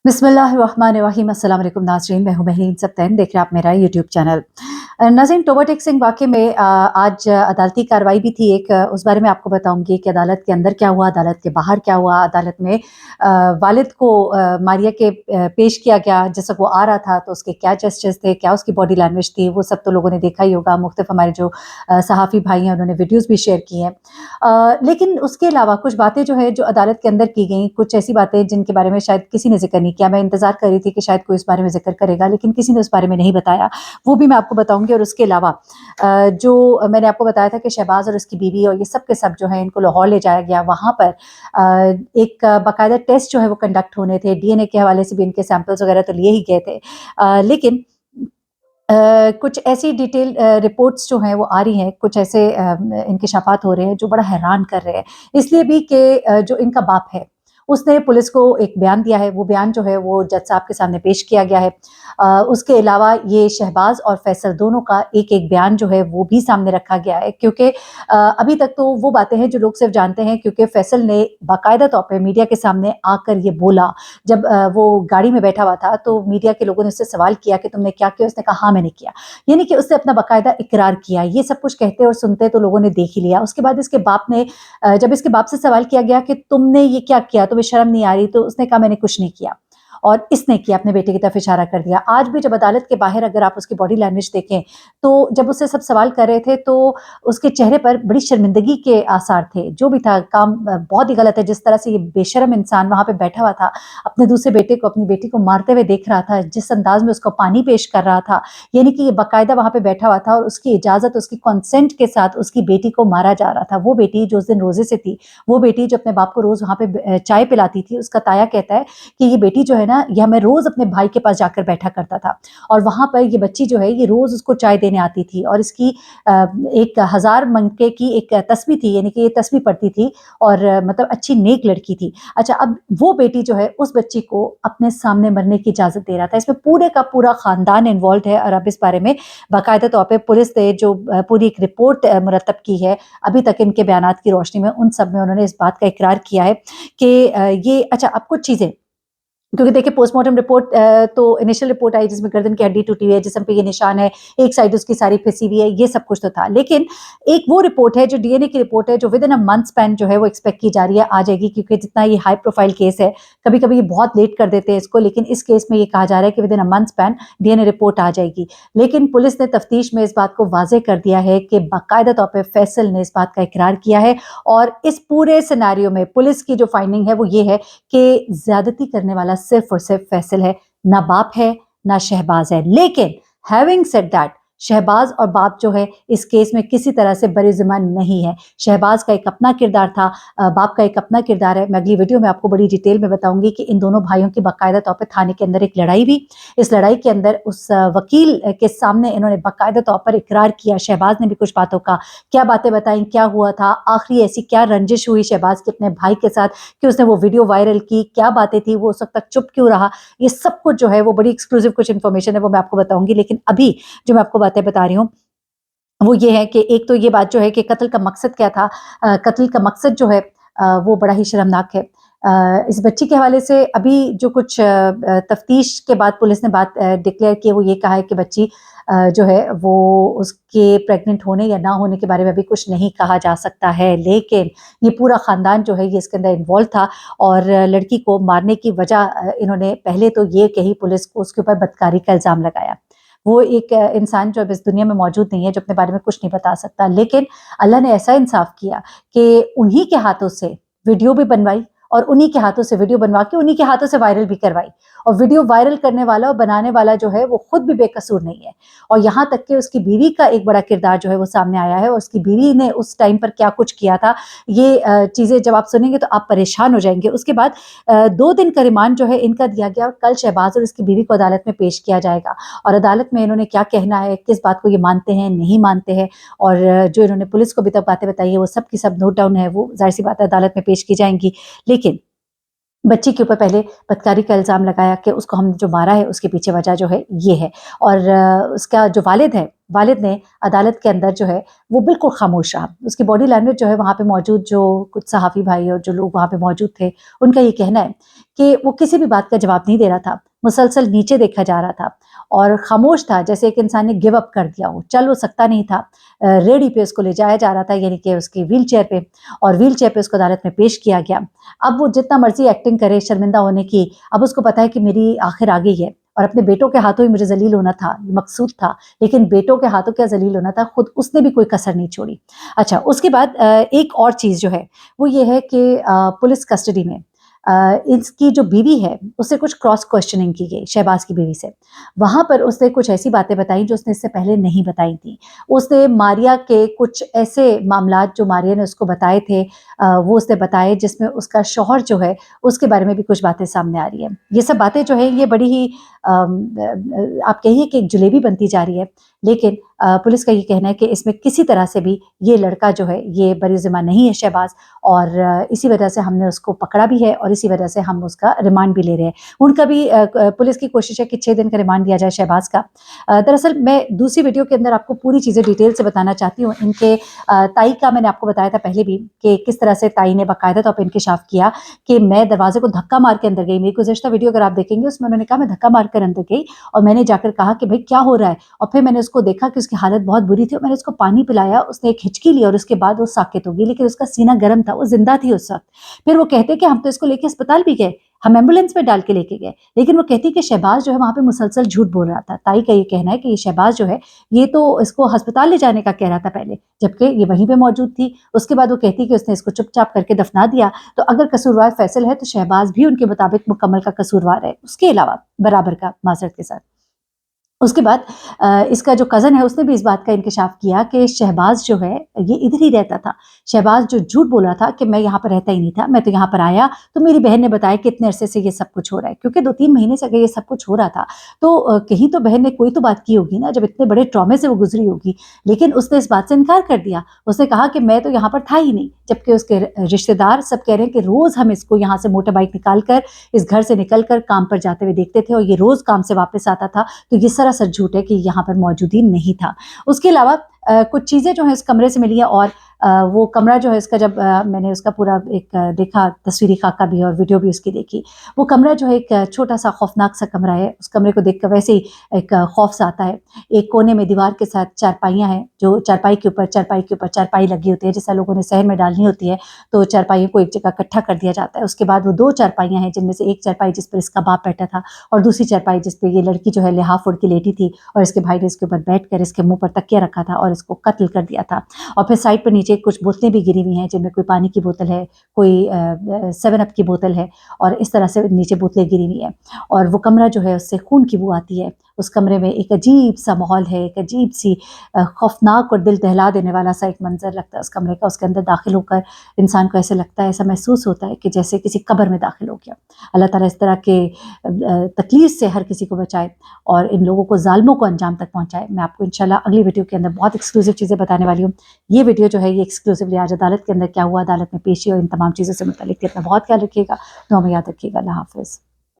बिस्मिल्लाहिर्रहमानिर्रहीम। अस्सलाम वालेकुम नाज़रीन, मैं हूं महरीन सब्तैन, देख रहे हैं आप मेरा यूट्यूब चैनल। नाज़रीन, टोबा टेक सिंह वाक़े में आज अदालती कार्रवाई भी थी एक, उस बारे में आपको बताऊंगी कि अदालत के अंदर क्या हुआ, अदालत के बाहर क्या हुआ। अदालत में वालिद को मारिया के पेश किया गया। जैसा वो आ रहा था तो उसके क्या जेस्चर्स थे, क्या उसकी बॉडी लैंग्वेज थी, वो सब तो लोगों ने देखा ही होगा। मुख्तलिफ हमारे जो सहाफ़ी भाई हैं उन्होंने वीडियोज़ भी शेयर की हैं। लेकिन उसके अलावा कुछ बातें जो है जो अदालत के अंदर की गई, कुछ ऐसी बातें जिनके बारे में शायद किसी ने ज़िक्र नहीं किया। मैं इंतज़ार कर रही थी कि शायद कोई इस बारे में ज़िक्र करेगा, लेकिन किसी ने उस बारे में नहीं बताया। वो भी मैं आपको बताऊँगी। और उसके अलावा जो मैंने आपको बताया था कि शहबाज़ और उसकी बीवी और ये सब के सब जो है इनको लाहौर ले जाया गया। वहाँ पर एक बाकायदा टेस्ट जो है वो कंडक्ट होने थे। डीएनए के हवाले से भी इनके सैंपल्स वगैरह तो लिए ही गए थे। लेकिन कुछ ऐसी डिटेल रिपोर्ट्स जो हैं वो आ रही हैं, कुछ ऐसे इंकशाफात हो रहे हैं जो बड़ा हैरान कर रहे हैं। इसलिए भी कि जो इनका बाप है, उसने पुलिस को एक बयान दिया है। वो बयान जो है वो जज साहब के सामने पेश किया गया है। उसके अलावा ये शहबाज और फैसल दोनों का एक-एक बयान जो है वो भी सामने रखा गया है, क्योंकि अभी तक तो वो बातें हैं जो लोग सिर्फ जानते हैं क्योंकि फैसल ने बाकायदा तौर पे मीडिया के सामने आकर ये बोला। जब वो गाड़ी में बैठा हुआ था तो मीडिया के लोगों ने उससे सवाल किया कि तुमने क्या किया? उसने कहा हाँ मैंने किया। यानी कि उसने अपना बाकायदा इकरार किया। ये सब कुछ कहते और सुनते तो लोगों ने देख ही लिया। उसके बाद इसके बाप ने जब इसके बाप से सवाल किया गया कि तुमने ये क्या किया? तुम्हें शर्म नहीं आ रही? तो उसने कहा मैंने कुछ नहीं किया। और इसने किया, अपने बेटे की तरफ इशारा कर दिया। आज भी जब अदालत के बाहर अगर आप उसकी बॉडी लैंग्वेज देखें, तो जब उससे सब सवाल कर रहे थे तो उसके चेहरे पर बड़ी शर्मिंदगी के आसार थे। जो भी था काम बहुत ही गलत है। जिस तरह से ये बेशर्म इंसान वहाँ पे बैठा हुआ था, अपने दूसरे बेटे को, अपनी बेटी को मारते हुए देख रहा था, जिस अंदाज में उसको पानी पेश कर रहा था, यानी कि ये बाकायदा वहाँ पे बैठा हुआ था और उसकी इजाज़त, उसकी कंसेंट के साथ उसकी बेटी को मारा जा रहा था। वो बेटी जो उस दिन रोज़े से थी, वो बेटी जो अपने बाप को रोज़ वहाँ पे चाय पिलाती थी, उसका ताया कहता है कि ये बेटी जो है ना, ये मैं रोज़ अपने भाई के पास जाकर बैठा करता था और वहाँ पर ये बच्ची जो है ये रोज़ उसको चाय देने आती थी और इसकी एक 1000 मंके की एक तस्बीह थी, यानी कि ये तस्बीह पढ़ती थी और मतलब अच्छी नेक लड़की थी। अच्छा, अब वो बेटी जो है उस बच्ची को अपने सामने मरने की इजाज़त दे रहा था। इसमें पूरे का पूरा ख़ानदान इन्वॉल्व्ड है और अब इस बारे में बाकायदा तौर पे पुलिस ने जो पूरी एक रिपोर्ट मुरतब की है, अभी तक इनके बयानात की रोशनी में उन सब में उन्होंने इस बात का इकरार किया है कि ये अच्छा, अब कुछ चीज़ें, क्योंकि देखिए पोस्टमार्टम रिपोर्ट तो इनिशियल रिपोर्ट आई जिसमें गर्दन की हड्डी टूटी हुई है, जिस्म पे ये निशान है, एक साइड उसकी सारी फिसी हुई है, ये सब कुछ तो था। लेकिन एक वो रिपोर्ट है जो डीएनए की रिपोर्ट है, जो with in a month span जो है वो एक्सपेक्ट की जा रही है आ जाएगी, क्योंकि जितना ये हाई प्रोफाइल केस है, कभी-कभी ये बहुत लेट कर देते हैं इसको, लेकिन इस केस में ये कहा जा रहा है कि within a month span DNA report आ जाएगी। लेकिन पुलिस ने तफ्तीश में इस बात को वाज़ेह कर दिया है कि बाकायदा तौर पे फैसल ने इस बात का इकरार किया है और इस पूरे सिनेरियो में पुलिस की जो फाइंडिंग है वो ये है कि ज़्यादती करने वाला सिर्फ़ और सिर्फ़ फैसल है, ना बाप है, ना शहबाज़ है। लेकिन हैविंग सेड दैट, शहबाज़ और बाप जो है इस केस में किसी तरह से बरी-ज़िम्मा नहीं है। शहबाज़ का एक अपना किरदार था, बाप का एक अपना किरदार है। मैं अगली वीडियो में आपको बड़ी डिटेल में बताऊँगी कि इन दोनों भाइयों की बाकायदा तौर पे थाने के अंदर एक लड़ाई हुई। इस लड़ाई के अंदर उस वकील के सामने इन्होंने बाकायदा तौर पर इकरार किया। शहबाज़ ने भी कुछ बातों का, क्या बातें बताई, क्या हुआ था, आखिरी ऐसी क्या रंजिश हुई शहबाज़ की अपने भाई के साथ कि उसने वो वीडियो वायरल की, क्या बातें थी, वो उस वक़्त तक चुप क्यों रहा? ये सब कुछ जो है वो बड़ी एक्सक्लूसिव कुछ इन्फॉर्मेशन है, वो मैं आपको बताऊँगी। लेकिन अभी जो मैं आपको बातें बता रही हूँ, वो ये है कि एक तो ये बात जो है कि कत्ल का मकसद क्या था? कत्ल का मकसद जो है वो बड़ा ही शर्मनाक है। इस बच्ची के हवाले से अभी जो कुछ तफ्तीश के बाद पुलिस ने बात डिक्लेयर की है, वो ये कहा है कि बच्ची जो है वो उसके प्रेग्नेंट होने या ना होने के बारे में अभी कुछ नहीं कहा जा सकता है। लेकिन ये पूरा ख़ानदान जो है ये इसके अंदर इन्वॉल्व था और लड़की को मारने की वजह इन्होंने पहले तो ये कही पुलिस को, उसके ऊपर बदकारी का इल्ज़ाम लगाया। वो एक इंसान जो अब इस दुनिया में मौजूद नहीं है, जो अपने बारे में कुछ नहीं बता सकता। लेकिन अल्लाह ने ऐसा इंसाफ़ किया कि उन्हीं के हाथों से वीडियो भी बनवाई और उन्हीं के हाथों से वीडियो बनवा के उन्हीं के हाथों से वायरल भी करवाई। और वीडियो वायरल करने वाला और बनाने वाला जो है वो खुद भी बेकसूर नहीं है। और यहाँ तक कि उसकी बीवी का एक बड़ा किरदार जो है वो सामने आया है और उसकी बीवी ने उस टाइम पर क्या कुछ किया था, ये चीज़ें जब आप सुनेंगे तो आप परेशान हो जाएँगे। उसके बाद 2 दिन का रिमांड जो है इनका दिया गया और कल शहबाज़ और उसकी बीवी को अदालत में पेश किया जाएगा। और अदालत में इन्होंने क्या कहना है, किस बात को ये मानते हैं, नहीं मानते हैं और जो इन्होंने पुलिस को अभी तक बातें बताई है वो सब की सब नोट डाउन है, वो ज़ाहिर-सी बात है अदालत में पेश की जाएँगी। लेकिन बच्ची के ऊपर पहले बदकारी का इल्ज़ाम लगाया कि उसको हमने जो मारा है उसके पीछे वजह जो है ये है। और उसका जो वालिद है वालिद ने अदालत के अंदर जो है वो बिल्कुल खामोश रहा। उसकी बॉडी लैंग्वेज जो है वहाँ पे मौजूद जो कुछ सहाफ़ी भाई और जो लोग वहाँ पे मौजूद थे, उनका ये कहना है कि वो किसी भी बात का जवाब नहीं दे रहा था, मुसलसल नीचे देखा जा रहा था और खामोश था, जैसे एक इंसान ने गिव अप कर दिया हो, चल वो सकता नहीं था। रेहड़ी पे उसको ले जाया जा रहा था, यानी कि उसकी व्हीलचेयर पे, और व्हीलचेयर पे उसको अदालत में पेश किया गया। अब वो जितना मर्ज़ी एक्टिंग करे शर्मिंदा होने की, अब उसको पता है कि मेरी आखिर आ गई है और अपने बेटों के हाथों ही मुझे ज़लील होना था, मकसूद था, लेकिन बेटों के हाथों क्या ज़लील होना था, खुद उसने भी कोई कसर नहीं छोड़ी। अच्छा, उसके बाद एक और चीज़ जो है, वो ये है कि पुलिस कस्टडी में इसकी जो बीवी है, उससे कुछ क्रॉस क्वेश्चनिंग की गई, शहबाज़ की बीवी से। वहाँ पर उसने कुछ ऐसी बातें बताई जो उसने इससे पहले नहीं बताई थी। उसने मारिया के कुछ ऐसे मामलात जो मारिया ने उसको बताए थे, वो उसने बताए जिसमें उसका शौहर जो है, उसके बारे में भी कुछ बातें सामने आ रही हैं। ये सब बातें जो है ये बड़ी ही आप कहिए कि एक जलेबी बनती जा रही है, लेकिन पुलिस का ये कहना है कि इसमें किसी तरह से भी ये लड़का जो है, ये बरी-ज़िम्मा नहीं है शहबाज़, और इसी वजह से हमने उसको पकड़ा भी है और इसी वजह से हम उसका रिमांड भी ले रहे हैं। उनका भी पुलिस की कोशिश है कि 6 दिन का रिमांड दिया जाए शहबाज़ का। दरअसल मैं दूसरी वीडियो के अंदर आपको पूरी चीज़ें डिटेल से बताना चाहती हूँ। इनके ताई का मैंने आपको बताया था पहले भी कि किस तरह से ताई ने बाकायदा तौर पे इंकशाफ किया कि मैं दरवाज़े को धक्का मार के अंदर गई। मेरी गुज़िश्ता वीडियो अगर आप देखेंगे उसमें उन्होंने कहा मैं धक्का मार कर अंदर गई और मैंने जाकर कहा कि भई क्या हो रहा है? और फिर मैंने उसको देखा कि उसकी हालत बहुत बुरी थी और मैंने उसको पानी पिलाया, उसने एक हिचकी ली और उसके बाद वो साकित हो गई, लेकिन उसका सीना गर्म था, वो ज़िंदा थी उस वक़्त। फिर वो कहते कि हम तो इसको लेके अस्पताल भी गए, हम एम्बुलेंस में डाल के लेके गए, लेकिन वो कहती कि शहबाज़ जो है वहाँ पे मुसलसल झूठ बोल रहा था। ताई का ये कहना है कि ये शहबाज़ जो है, ये तो इसको अस्पताल ले जाने का कह रहा था पहले, जबकि ये वहीं पे मौजूद थी। उसके बाद वो कहती कि उसने इसको चुपचाप करके दफ़ना दिया। तो अगर कसूरवार फैसल है तो शहबाज़ भी उनके मुताबिक मुकम्मल का कसूरवार है, उसके अलावा बराबर का माज़रत के साथ। उसके बाद इसका जो कज़न है उसने भी इस बात का इंकशाफ किया कि शहबाज़ जो है ये इधर ही रहता था। शहबाज़ जो झूठ बोल रहा था कि मैं यहाँ पर रहता ही नहीं था, मैं तो यहाँ पर आया तो मेरी बहन ने बताया कि इतने अरसे से ये सब कुछ हो रहा है। क्योंकि 2-3 महीने से अगर ये सब कुछ हो रहा था तो कहीं तो बहन ने कोई तो बात की होगी ना, जब इतने बड़े ट्रॉमे से वो गुज़री होगी। लेकिन उसने इस बात से इनकार कर दिया। उसने कहा कि मैं तो यहाँ पर था ही नहीं, जबकि उसके रिश्तेदार सब कह रहे हैं कि रोज़ हम इसको यहाँ से मोटर बाइक निकाल कर, इस घर से निकल कर काम पर जाते हुए देखते थे और ये रोज़ काम से वापस आता था। तो ये सरासर झूठ है कि यहाँ पर मौजूद ही नहीं था। उसके अलावा कुछ चीज़ें जो हैं इस कमरे से मिली हैं और वो कमरा जो है इसका जब मैंने उसका पूरा एक देखा, तस्वीरी खाका भी और वीडियो भी उसकी देखी। वो कमरा जो है एक छोटा-सा खौफ़नाक सा कमरा है। उस कमरे को देख कर वैसे ही एक खौफ़ सा आता है। एक कोने में दीवार के साथ चारपाइयाँ हैं, जो चारपाई के ऊपर चारपाई लगी होती है, जैसा लोगों ने सहर में डालनी होती है, तो चारपाइयों को एक जगह इकट्ठा कर दिया जाता है। उसके बाद वो 2 चारपाइयाँ हैं, जिनमें से एक चारपाई जिस पर इसका बाप बैठा था और दूसरी चारपाई जिस पे ये लड़की जो है लिहाफ ओढ़ के लेटी थी और इसके भाई ने इसके ऊपर बैठकर इसके मुँह पर तकिया रखा था और इसको कत्ल कर दिया था। और फिर साइड पर नीचे कुछ बोतलें भी गिरी हुई हैं, जिनमें कोई पानी की बोतल है, कोई 7 अप की बोतल है और इस तरह से नीचे बोतलें गिरी हुई हैं। और वो कमरा जो है उससे खून की बू आती है। उस कमरे में एक अजीब-सा माहौल है, एक अजीब-सी खौफ़नाक और दिल दहला देने वाला सा एक मंज़र लगता है उस कमरे का। उसके अंदर दाखिल होकर इंसान को ऐसा लगता है, ऐसा महसूस होता है कि जैसे किसी कब्र में दाखिल हो गया। अल्लाह ताला इस तरह के तकलीफ़ से हर किसी को बचाए और इन लोगों को, ज़ालिमों को अंजाम तक पहुँचाए। मैं आपको इंशाल्लाह अगली वीडियो के अंदर बहुत एक्सक्लूसिव चीज़ें बताने वाली हूँ। ये वीडियो जो है ये एक्सक्लूसिवली आज अदालत के अंदर क्या हुआ, अदालत में पेशी और इन तमाम चीज़ों से मुतल्लिक थी। अपना बहुत ख्याल रखिएगा, दुआ में याद रखिएगा। अल्लाह हाफ़िज़।